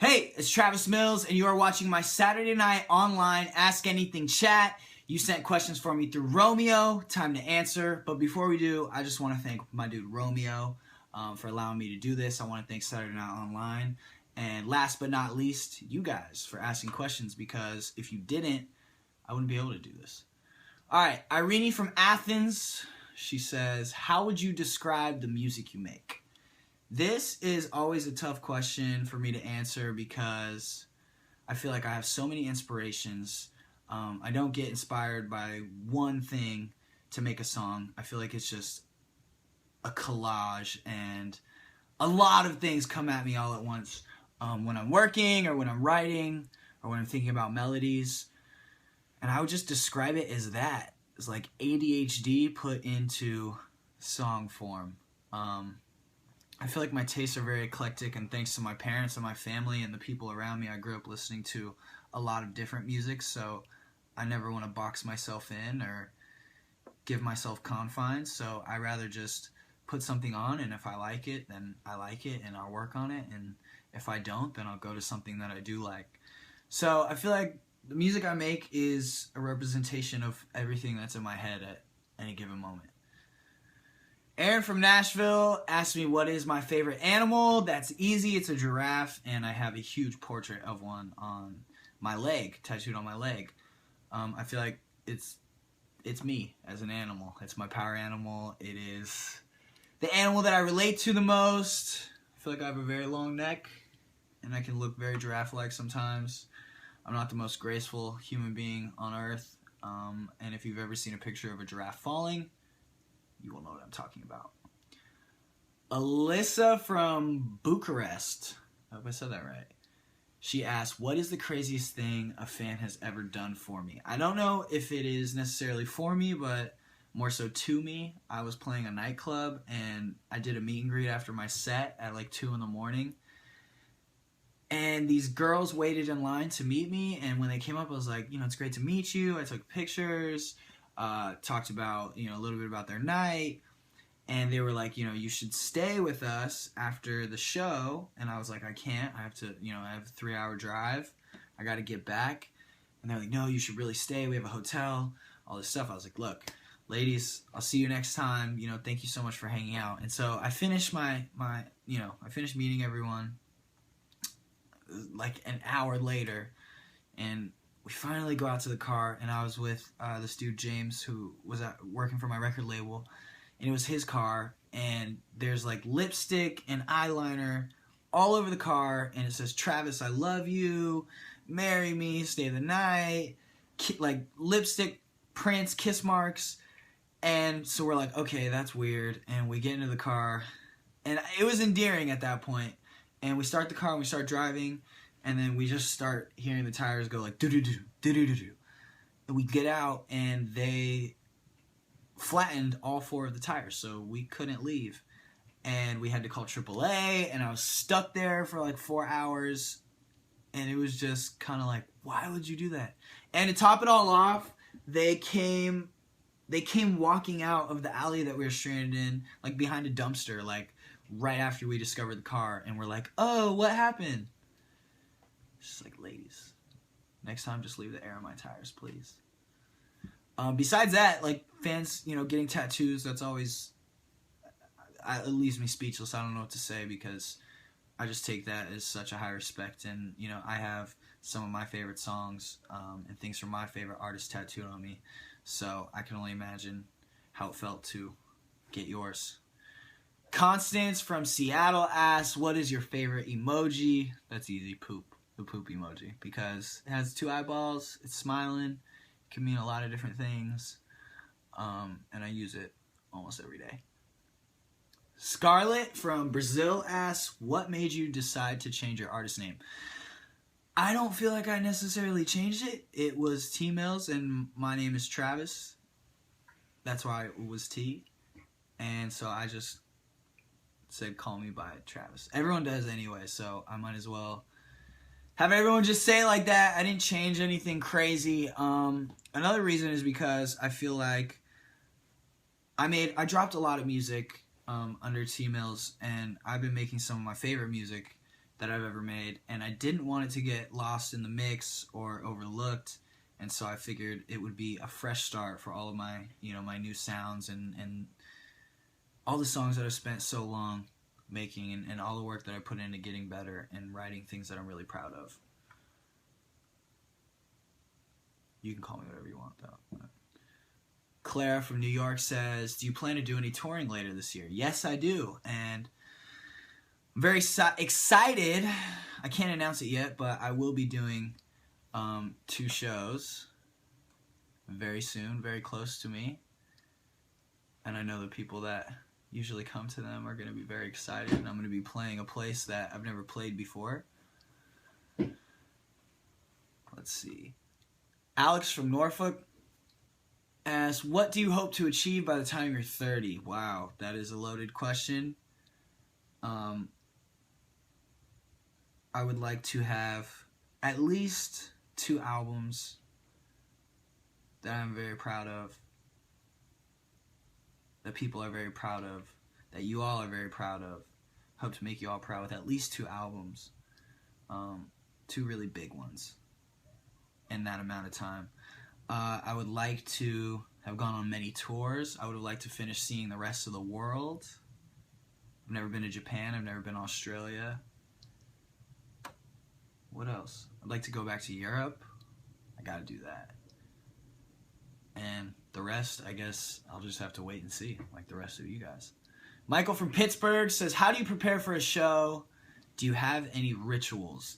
Hey, it's Travis Mills, and you are watching my Saturday night online Ask Anything chat. You sent questions for me through Romeo. Time to answer. But before we do, I just want to thank my dude Romeo for allowing me to do this. I want to thank Saturday Night Online. And last but not least, you guys for asking questions, because if you didn't, I wouldn't be able to do this. All right, Irene from Athens. She says, how would you describe the music you make? This is always a tough question for me to answer because I feel like I have so many inspirations. I don't get inspired by one thing to make a song. I feel like it's just a collage, and a lot of things come at me all at once when I'm working or when I'm writing or when I'm thinking about melodies. And I would just describe it as that. It's like ADHD put into song form. I feel like my tastes are very eclectic, and thanks to my parents and my family and the people around me, I grew up listening to a lot of different music, so I never want to box myself in or give myself confines, so I rather just put something on, and if I like it, then I like it, and I'll work on it, and if I don't, then I'll go to something that I do like. So I feel like the music I make is a representation of everything that's in my head at any given moment. Aaron from Nashville asked me what is my favorite animal. That's easy. It's a giraffe, and I have a huge portrait of one on my leg, tattooed on my leg. I feel like it's me as an animal. It's my power animal. It is the animal that I relate to the most. I feel like I have a very long neck, and I can look very giraffe-like sometimes. I'm not the most graceful human being on earth, and if you've ever seen a picture of a giraffe falling, you will know what I'm talking about. Alyssa from Bucharest, I hope I said that right. She asked, what is the craziest thing a fan has ever done for me? I don't know if it is necessarily for me, but more so to me. I was playing a nightclub, and I did a meet and greet after my set at like 2 in the morning. And these girls waited in line to meet me, and when they came up, I was like, it's great to meet you. I took pictures. Talked about, a little bit about their night, and they were like, you should stay with us after the show, and I was like, I can't, I have to, I have a 3-hour drive, I got to get back, and they're like, no, you should really stay, we have a hotel, all this stuff. I was like, look, ladies, I'll see you next time, thank you so much for hanging out. And so I finished I finished meeting everyone like an hour later, and we finally go out to the car, and I was with this dude James, who was working for my record label, and it was his car, and there's like lipstick and eyeliner all over the car, and it says, Travis, I love you, marry me, stay the night, like lipstick prints, kiss marks. And so we're like, okay, that's weird, and we get into the car, and it was endearing at that point, and we start the car, and we start driving, and then we just start hearing the tires go like do-do-do, do-do-do-do. And we get out, and they flattened all 4 of the tires, so we couldn't leave. And we had to call AAA, and I was stuck there for like 4 hours. And it was just kind of like, why would you do that? And to top it all off, they came walking out of the alley that we were stranded in, like behind a dumpster, like right after we discovered the car. And we're like, oh, what happened? Just like, ladies, next time just leave the air on my tires, please. Besides that, like fans, getting tattoos, that's always, it leaves me speechless. I don't know what to say, because I just take that as such a high respect. And, I have some of my favorite songs and things from my favorite artists tattooed on me. So I can only imagine how it felt to get yours. Constance from Seattle asks, what is your favorite emoji? That's easy, poop. The poop emoji, because it has 2 eyeballs, it's smiling, it can mean a lot of different things, and I use it almost every day. Scarlett from Brazil asks, what made you decide to change your artist name? I don't feel like I necessarily changed it. It was T Mills, and my name is Travis. That's why it was T, and so I just said, call me by Travis. Everyone does anyway, so I might as well have everyone just say it like that. I didn't change anything crazy. Another reason is because I feel like I dropped a lot of music under T Mills, and I've been making some of my favorite music that I've ever made, and I didn't want it to get lost in the mix or overlooked, and so I figured it would be a fresh start for all of my, my new sounds and all the songs that I've spent so long making, and all the work that I put into getting better and writing things that I'm really proud of. You can call me whatever you want, though. Clara from New York says, do you plan to do any touring later this year? Yes, I do, and I'm very excited. I can't announce it yet, but I will be doing 2 shows very soon, very close to me, and I know the people that usually come to them are going to be very excited, and I'm going to be playing a place that I've never played before. Let's see. Alex from Norfolk asks, what do you hope to achieve by the time you're 30? Wow, that is a loaded question. I would like to have at least 2 albums that I'm very proud of, that people are very proud of, that you all are very proud of. Hope to make you all proud with at least 2 albums. 2 really big ones in that amount of time. I would like to have gone on many tours. I would have liked to finish seeing the rest of the world. I've never been to Japan. I've never been to Australia. What else? I'd like to go back to Europe. I gotta do that. And the rest, I guess, I'll just have to wait and see, like the rest of you guys. Michael from Pittsburgh says, how do you prepare for a show? Do you have any rituals?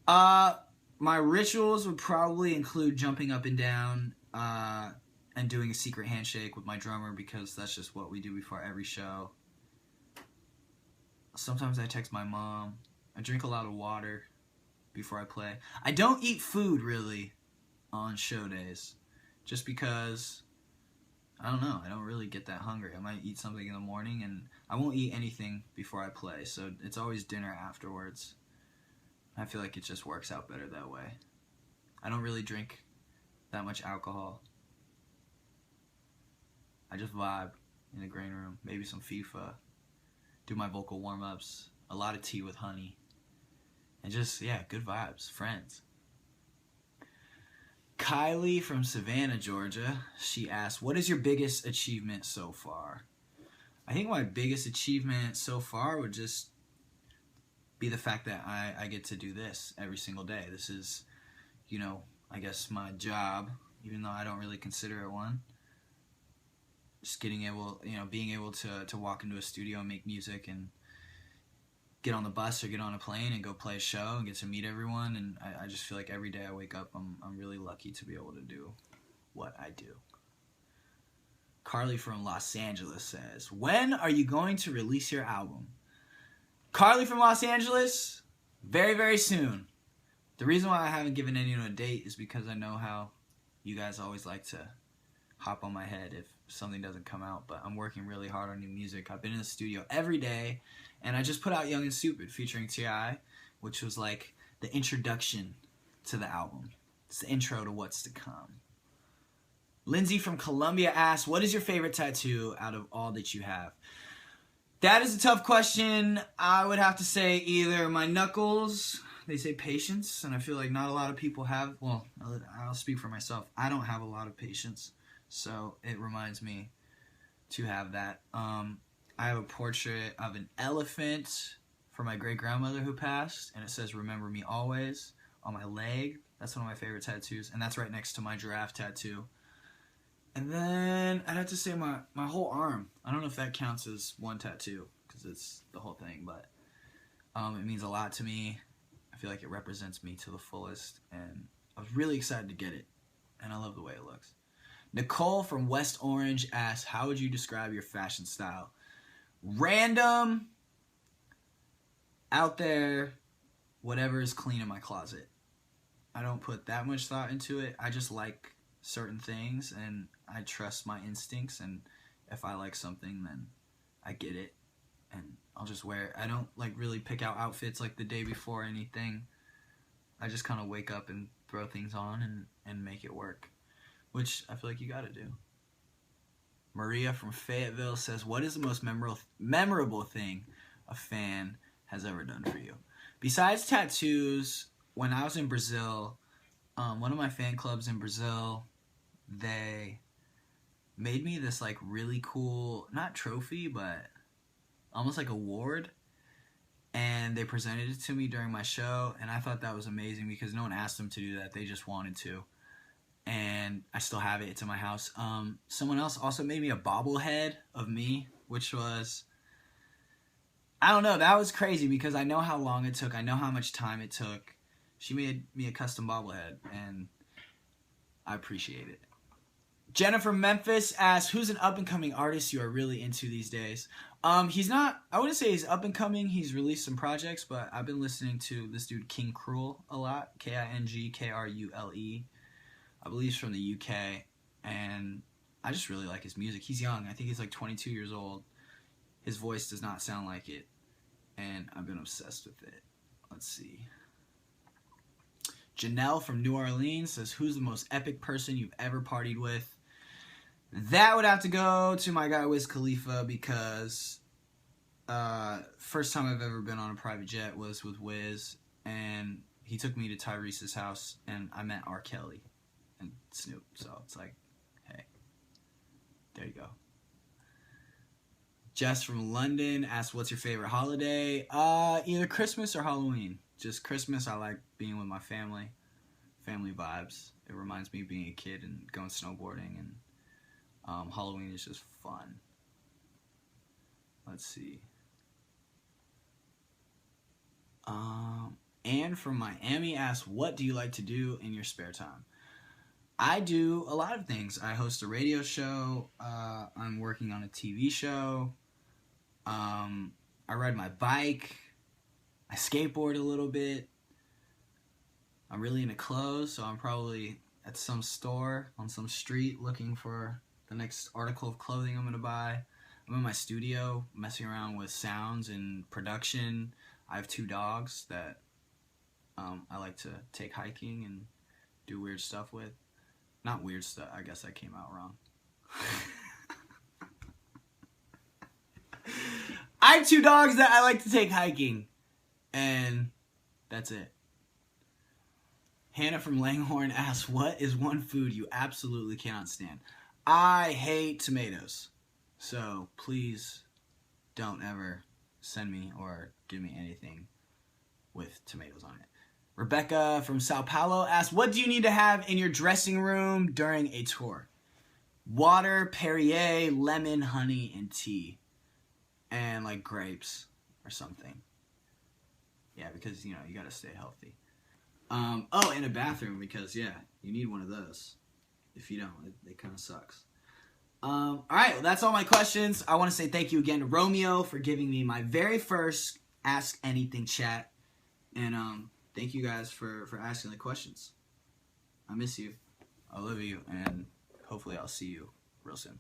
My rituals would probably include jumping up and down and doing a secret handshake with my drummer, because that's just what we do before every show. Sometimes I text my mom. I drink a lot of water before I play. I don't eat food, really, on show days, just because, I don't know, I don't really get that hungry. I might eat something in the morning, and I won't eat anything before I play, so it's always dinner afterwards. I feel like it just works out better that way. I don't really drink that much alcohol. I just vibe in the green room, maybe some FIFA, do my vocal warm-ups, a lot of tea with honey, and just, yeah, good vibes, friends. Kylie from Savannah, Georgia, she asked, what is your biggest achievement so far? I think my biggest achievement so far would just be the fact that I get to do this every single day. This is, I guess my job, even though I don't really consider it one. Just being able to walk into a studio and make music and get on the bus or get on a plane and go play a show and get to meet everyone. And I just feel like every day I wake up, I'm really lucky to be able to do what I do. Carly from Los Angeles says, when are you going to release your album? Carly from Los Angeles, very, very soon. The reason why I haven't given anyone a date is because I know how you guys always like to hop on my head if something doesn't come out, but I'm working really hard on new music. I've been in the studio every day, and I just put out Young and Stupid featuring T.I., which was like the introduction to the album. It's the intro to what's to come. Lindsay from Columbia asks, what is your favorite tattoo out of all that you have? That is a tough question. I would have to say either my knuckles. They say patience, and I feel like not a lot of people have. Well, I'll speak for myself. I don't have a lot of patience, so it reminds me to have that. I have a portrait of an elephant for my great-grandmother who passed, and it says, remember me always, on my leg. That's one of my favorite tattoos, and that's right next to my giraffe tattoo. And then I'd have to say my whole arm. I don't know if that counts as one tattoo, because it's the whole thing, but it means a lot to me. I feel like it represents me to the fullest, and I was really excited to get it, and I love the way it looks. Nicole from West Orange asks, how would you describe your fashion style? Random, out there, whatever is clean in my closet. I don't put that much thought into it. I just like certain things, and I trust my instincts, and if I like something, then I get it, and I'll just wear it. I don't like really pick out outfits like the day before or anything. I just kind of wake up and throw things on and make it work, which I feel like you gotta do. Maria from Fayetteville says, what is the most memorable thing a fan has ever done for you. Besides tattoos, when I was in Brazil, one of my fan clubs in Brazil, they made me this like really cool, not trophy, but almost like award. And they presented it to me during my show, and I thought that was amazing because no one asked them to do that. They just wanted to. And I still have it. It's in my house. Someone else also made me a bobblehead of me, which was, I don't know, that was crazy because I know how long it took. I know how much time it took. She made me a custom bobblehead, and I appreciate it. Jennifer Memphis asks, who's an up-and-coming artist you are really into these days? He's not, I wouldn't say he's up-and-coming. He's released some projects, but I've been listening to this dude King Cruel a lot. Kingkrule. I believe he's from the UK, and I just really like his music. He's young. I think he's like 22 years old. His voice does not sound like it, and I've been obsessed with it. Let's see. Janelle from New Orleans says, who's the most epic person you've ever partied with? That would have to go to my guy Wiz Khalifa because first time I've ever been on a private jet was with Wiz, and he took me to Tyrese's house, and I met R. Kelly and Snoop. So it's like, hey, there you go. Jess from London asks, what's your favorite holiday? Either Christmas or Halloween. Just Christmas, I like being with my family. Family vibes. It reminds me of being a kid and going snowboarding. And Halloween is just fun. Let's see. Anne from Miami asks, what do you like to do in your spare time? I do a lot of things. I host a radio show. I'm working on a TV show. I ride my bike. I skateboard a little bit. I'm really into clothes, so I'm probably at some store on some street looking for the next article of clothing I'm going to buy. I'm in my studio messing around with sounds and production. I have 2 dogs that I like to take hiking and do weird stuff with. Not weird stuff, I guess that came out wrong. I have 2 dogs that I like to take hiking. And that's it. Hannah from Langhorne asks, what is one food you absolutely cannot stand? I hate tomatoes. So please don't ever send me or give me anything with tomatoes on it. Rebecca from Sao Paulo asks, what do you need to have in your dressing room during a tour? Water, Perrier, lemon, honey, and tea. And like grapes or something. Yeah, because, you know, you got to stay healthy. Oh, and a bathroom because, yeah, you need one of those. If you don't, it kind of sucks. All right, well, that's all my questions. I want to say thank you again to Romeo for giving me my very first Ask Anything chat. And thank you guys for asking the questions. I miss you. I love you. And hopefully I'll see you real soon.